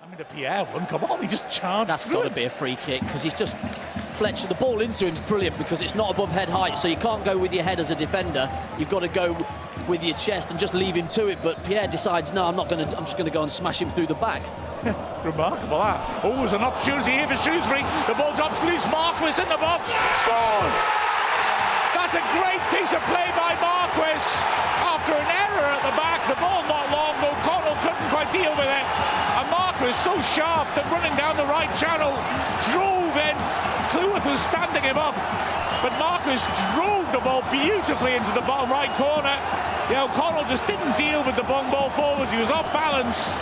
I mean, the Pierre one, come on, he just charged. That's got to be a free kick, because he's just Fletcher. The ball into him is brilliant because it's not above head height, so you can't go with your head as a defender. You've got to go with your chest and just leave him to it. But Pierre decides, no, I'm just going to go and smash him through the back. Remarkable, that. Oh, there's an opportunity here for Shrewsbury. The ball drops loose. Marquis in the box. Scores! That's a great piece of play by Marquis. After an error at the back, the ball not long, but O'Connell couldn't quite deal with it. And Marquis so sharp that running down the right channel, drove in. Cleworth was standing him up, but Marquis drove the ball beautifully into the bottom right corner. Yeah, O'Connell just didn't deal with the long ball forwards. He was off balance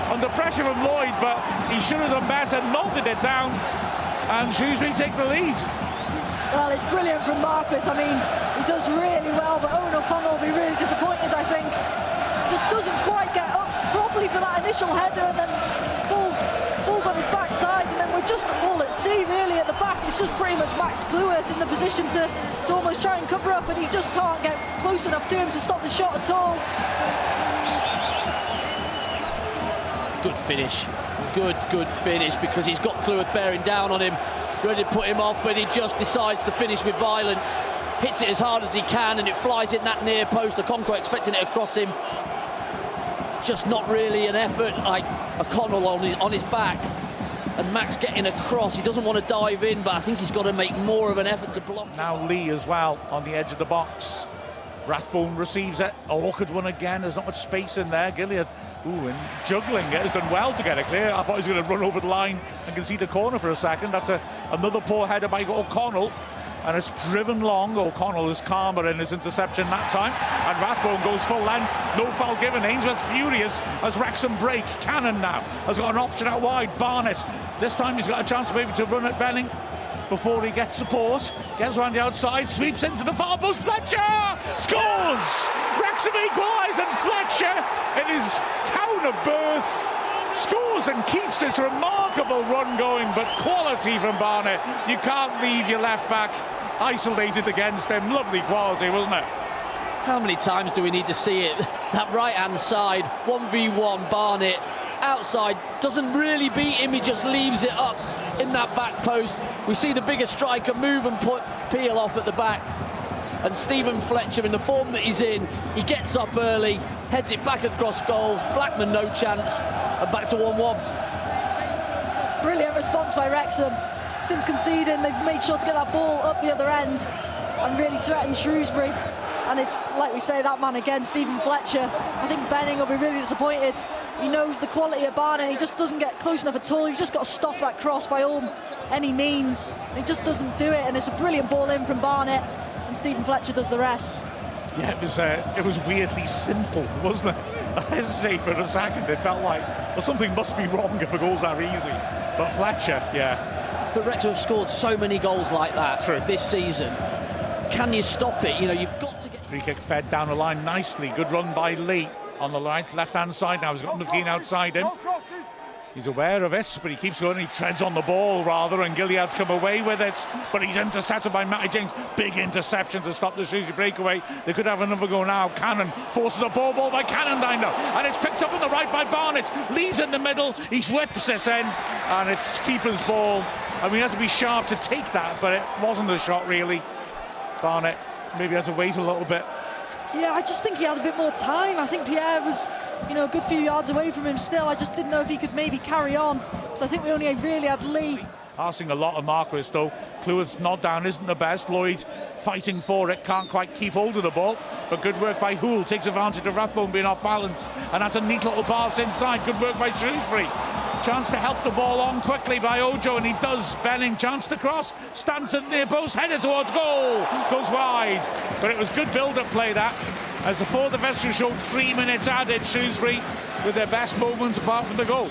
under pressure from Lloyd, but he should have done better, knotted it down, and Shrewsbury take the lead. Well, it's brilliant from Marquis. I mean, he does really well, but Owen O'Connell will be really disappointed, I think. Just doesn't quite get up properly for that initial header, and then falls on his backside, and then we're just all at sea, really, at the back. It's just pretty much Max Cleworth in the position to almost try and cover up, and he just can't get close enough to him to stop the shot at all. Good finish, good finish, because he's got Cleworth bearing down on him, ready to put him off, but he just decides to finish with violence, hits it as hard as he can, and it flies in that near post. Okonkwo expecting it across him, just not really an effort. Like O'Connell on his back, and Max getting across. He doesn't want to dive in, but I think he's got to make more of an effort to block. Now Lee as well on the edge of the box. Rathbone receives it. Awkward one again. There's not much space in there. Gilliard, and juggling it, has done well to get it clear. I thought he was going to run over the line and concede the corner for a second. That's another poor header by O'Connell, and it's driven long. O'Connell is calmer in his interception that time, and Rathbone goes full length. No foul given. Ainsworth's furious as Wrexham break. Cannon now has got an option out wide. Barnett, this time he's got a chance maybe to run at Benning before he gets support, gets around the outside, sweeps into the far post. Fletcher scores! Wrexham equalise, and Fletcher, in his town of birth, scores and keeps this remarkable run going. But quality from Barnett. You can't leave your left back isolated against him. Lovely quality, wasn't it? How many times do we need to see it? That right-hand side, 1v1, Barnett outside, doesn't really beat him, he just leaves it up in that back post. We see the bigger striker move and put Peel off at the back, and Stephen Fletcher, in the form that he's in, he gets up early, heads it back across goal. Blackman no chance, and back to 1-1. Brilliant response by Wrexham. Since conceding, they've made sure to get that ball up the other end and really threaten Shrewsbury. And it's, like we say, that man again, Stephen Fletcher. I think Benning will be really disappointed. He knows the quality of Barnett. He just doesn't get close enough at all. You've just got to stop that cross by any means. He just doesn't do it, and it's a brilliant ball in from Barnett, and Stephen Fletcher does the rest. Yeah, it was weirdly simple, wasn't it? I hesitate for a second. It felt like, well, something must be wrong if the goals are easy. But Fletcher, yeah. But Wrexham have scored so many goals like that this season. Can you stop it? You know, you've got to get... Free kick fed down the line nicely. Good run by Lee on the left-hand side now. He's got McGinn outside him. He's aware of it, but he keeps going. He treads on the ball, rather, and Gilliard's come away with it. But he's intercepted by Matty James. Big interception to stop the Shrewsbury breakaway. They could have another go now. Cannon forces a ball by Cannon down now. And it's picked up on the right by Barnett. Lee's in the middle. He whips it in. And it's keeper's ball. I mean, he has to be sharp to take that, but it wasn't a shot, really. Barnett maybe had to wait a little bit. Yeah, I just think he had a bit more time. I think Pierre was, a good few yards away from him still. I just didn't know if he could maybe carry on. So I think we only really had Lee. Asking a lot of Marquis, though. Cleworth's nod down isn't the best. Lloyd fighting for it, can't quite keep hold of the ball. But good work by Hoole, takes advantage of Rathbone being off balance. And that's a neat little pass inside. Good work by Shrewsbury. Chance to help the ball on quickly by Ojo, and he does. Benning, chance to cross, stands at the near post, headed towards goal, goes wide. But it was good build-up play, that, as the fourth official showed 3 minutes added. Shrewsbury with their best moments apart from the goal.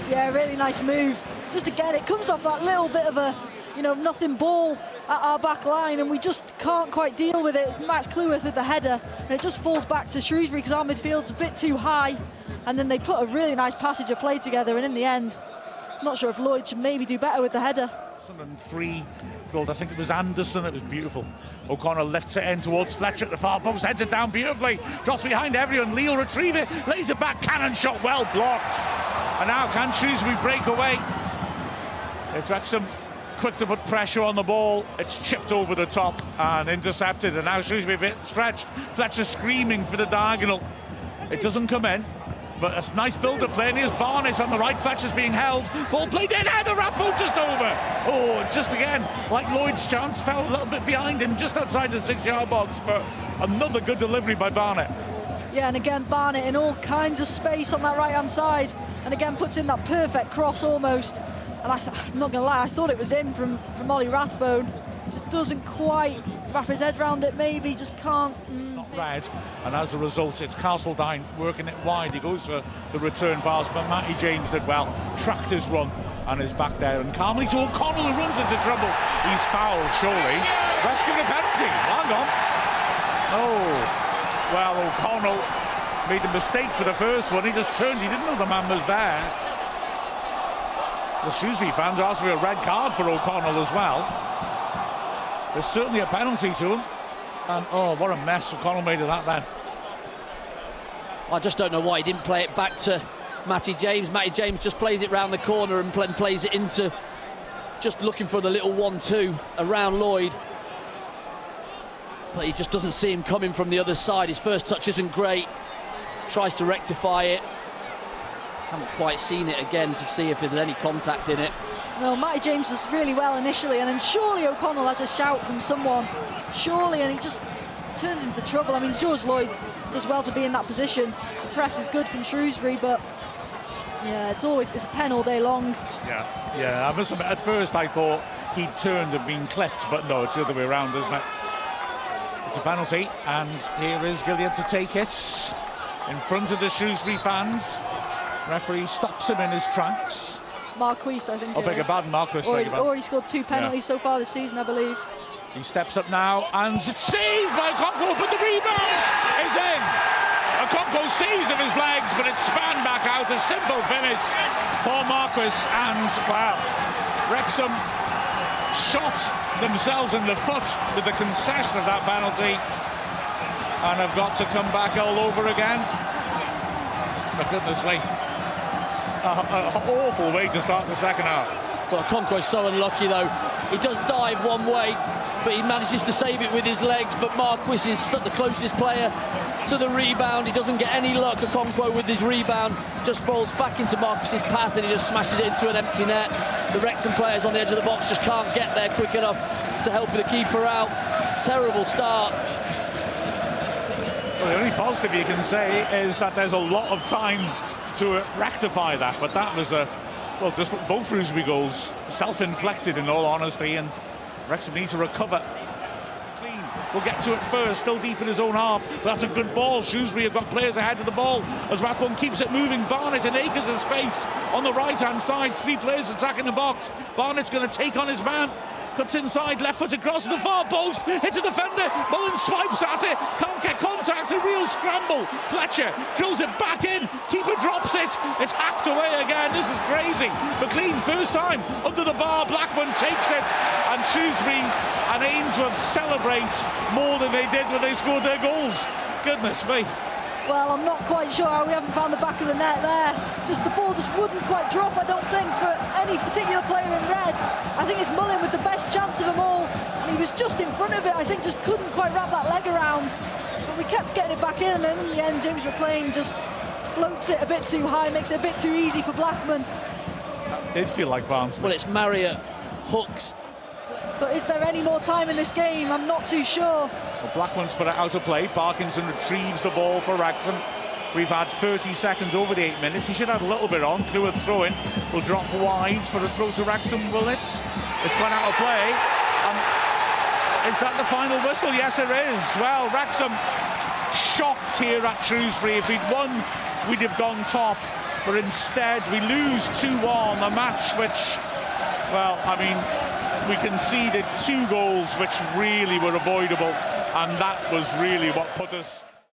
Yeah, really nice move. Just again, it comes off that little bit of a, nothing ball at our back line, and we just can't quite deal with it. It's Max Cleworth with the header, and it just falls back to Shrewsbury because our midfield's a bit too high. And then they put a really nice passage of play together, and in the end, I'm not sure if Lloyd should maybe do better with the header. And free goal, I think it was Anderson, it was beautiful. O'Connell lifts it in towards Fletcher at the far post, heads it down beautifully, drops behind everyone, Lee will retrieve it, lays it back, cannon shot well blocked. And now can Shrewsbury break away? It's Wrexham quick to put pressure on the ball, it's chipped over the top and intercepted, and now Shrewsbury a bit stretched. Fletcher screaming for the diagonal, it doesn't come in. But a nice build-up play, and here's Barnett on the right, Fletcher's being held, ball played in, the Rathbone just over. Oh, just again, like Lloyd's chance, fell a little bit behind him, just outside the 6-yard box, but another good delivery by Barnett. Yeah, and again, Barnett in all kinds of space on that right-hand side, and again puts in that perfect cross almost. And I'm not gonna lie, I thought it was in from Ollie Rathbone. Just doesn't quite wrap his head around it, maybe, just can't. Not red, and as a result it's Castledine working it wide. He goes for the return pass, but Matty James did well, tracked his run and is back there, and calmly to O'Connell, who runs into trouble. He's fouled, surely. Ref's given a penalty. Hang on. Oh, well, O'Connell made a mistake for the first one. He just turned, he didn't know the man was there. The Shrewsbury fans asked for a red card for O'Connell as well. There's certainly a penalty to him. And oh, what a mess O'Connell made of that then. I just don't know why he didn't play it back to Matty James. Matty James just plays it round the corner and plays it into, just looking for the little 1-2 around Lloyd. But he just doesn't see him coming from the other side. His first touch isn't great. Tries to rectify it. Haven't quite seen it again to see if there's any contact in it. No, Matty James does really well initially, and then surely O'Connell has a shout from someone. Surely, and he just turns into trouble. I mean, George Lloyd does well to be in that position. The press is good from Shrewsbury, but yeah, it's a pen all day long. Yeah, I must admit, at first I thought he'd turned and been clipped, but no, it's the other way around, isn't it? It's a penalty, and here is Gilead to take it in front of the Shrewsbury fans. Referee stops him in his tracks. Marquis, I think. Oh, beg your pardon, Marquis. Already scored 2 penalties so far this season, I believe. He steps up now, and it's saved by Okonkwo, but the rebound is in. Okonkwo saves of his legs, but it's spanned back out. A simple finish for Marquis, and wow, Wrexham shot themselves in the foot with the concession of that penalty, and have got to come back all over again. For goodness me. An awful way to start the second half. Well, Okonkwo's so unlucky though. He does dive one way, but he manages to save it with his legs. But Marquis is the closest player to the rebound. He doesn't get any luck. Okonkwo with his rebound just rolls back into Marquis's path, and he just smashes it into an empty net. The Wrexham players on the edge of the box just can't get there quick enough to help the keeper out. Terrible start. Well, the only positive you can say is that there's a lot of time to rectify that, but that was just both Shrewsbury goals self-inflicted, in all honesty, and Wrexham need to recover. Clean will get to it first, still deep in his own half, but that's a good ball. Shrewsbury have got players ahead of the ball as Rathbone keeps it moving. Barnett in acres of space on the right-hand side, 3 players attacking the box. Barnett's going to take on his man. Cuts inside, left foot across the far post, hits a defender, Mullen swipes at it, can't get contact, a real scramble. Fletcher drills it back in, keeper drops it, it's hacked away again. This is crazy. McLean, first time under the bar, Blackburn takes it, and Shrewsbury and Ainsworth celebrate more than they did when they scored their goals. Goodness me. Well, I'm not quite sure how we haven't found the back of the net there. Just the ball just wouldn't quite drop, I don't think, for any particular player in red. I think it's Mullen with the best chance of them all, and he was just in front of it. I think just couldn't quite wrap that leg around. But we kept getting it back in, and then in the end, James McLean just floats it a bit too high, makes it a bit too easy for Blackman. That did feel like Barnsley. Well, it's Marriott, hooks. But is there any more time in this game? I'm not too sure. Well, Blackman's put it out of play. Parkinson retrieves the ball for Wrexham. We've had 30 seconds over the 8 minutes. He should have a little bit on. Clewer throw-in will drop wide for a throw to Wrexham, will it? It's gone out of play. Is that the final whistle? Yes, it is. Well, Wrexham shocked here at Shrewsbury. If we'd won, we'd have gone top. But instead, we lose 2-1, a match which, well, I mean, we conceded 2 goals which really were avoidable, and that was really what put us